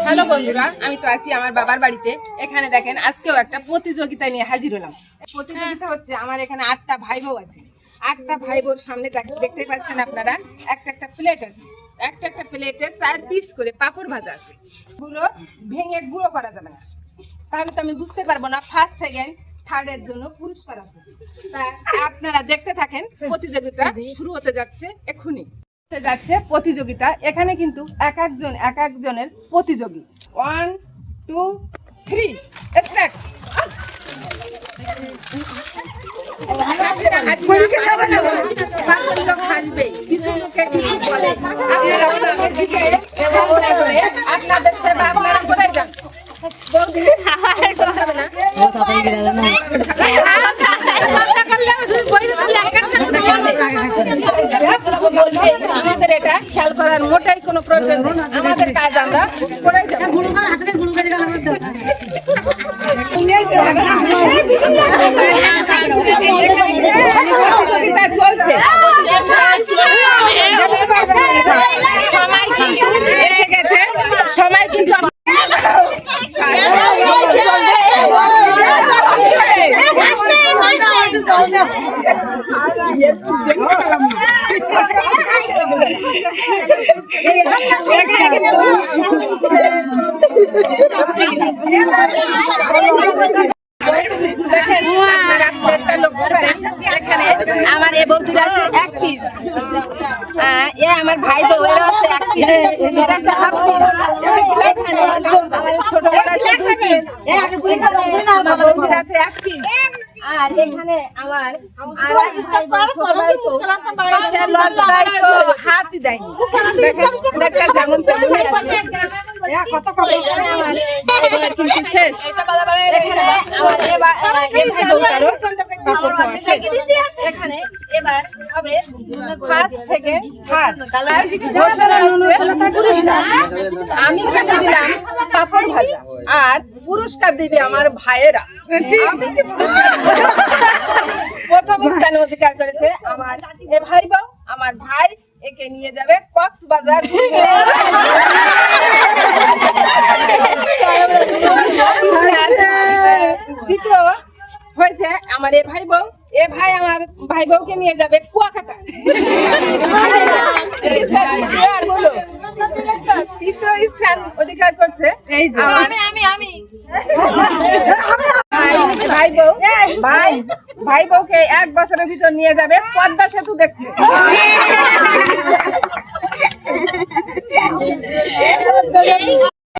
Hello বন্ধুরা, আমি তো আছি আমার বাবার বাড়িতে। এখানে দেখেন আজকেও একটা প্রতিযোগিতা নিয়ে হাজির হলাম। প্রতিযোগিতা হচ্ছে আমার এখানে 8টা ভাই বউ আছে। 8টা ভাই বউর সামনে দেখতে পাচ্ছেন আপনারা একটা প্লেট আছে। একটা প্লেটে 4 পিস করে পাপড় ভাজা আছে। গুলো ভেঙে গুঁড়ো করা যাবে না, তাহলে তো আমি বুঝতে পারবো না ফার্স্ট সেকেন্ড থার্ডের জন্য পুরস্কার আছে। তা আপনারা দেখতে থাকেন, প্রতিযোগিতা শুরু হতে যাচ্ছে এক্ষুনি। যাচ্ছে প্রতিযোগিতা, এখানে কিন্তু এক একজনের প্রতিযোগী। 1 2 3 স্টার্ট। আপনাদের সেবা আপনারা কোথায় যান? আমাদের এটা খেয়াল করার মোটাই কোনো প্রয়োজন নেই, আমাদের কাজ আমরা করে যাবো। চলছে, এসে গেছে সময়, কিন্তু আমার এ বৌদিরা আছে 1 পিস, এ আমার ভাই বউ এরা আছে 1 পিস, এরা আছে হাফ পিস, আমার ছোট বড় আছে 2 পিস, আমার বৌদিরা আছে 1 পিস। আর এখানে আমার হাতই দেয়নি, কিন্তু শেষ। এখানে এবার হবে ফার্স্ট সেকেন্ড থার্ড পুরস্কার। আমি কেটে দিলাম পাপড় ভাজা, আর পুরস্কার দিবে আমার ভাইয়েরা। প্রথম স্থানে অধিকার করেছে আমার এ ভাই বউ। আমার ভাই একে নিয়ে যাবে কক্সবাজার। দ্বিতীয় হয়েছে আমার এ ভাই বউ। এ ভাই আমার ভাই বউকে নিয়ে যাবে কুয়াকাটা। তৃতীয় স্থান অধিকার করছে ভাই বউকে 1 বছরের ভিতর নিয়ে যাবে পদ্মা সেতু দেখতে।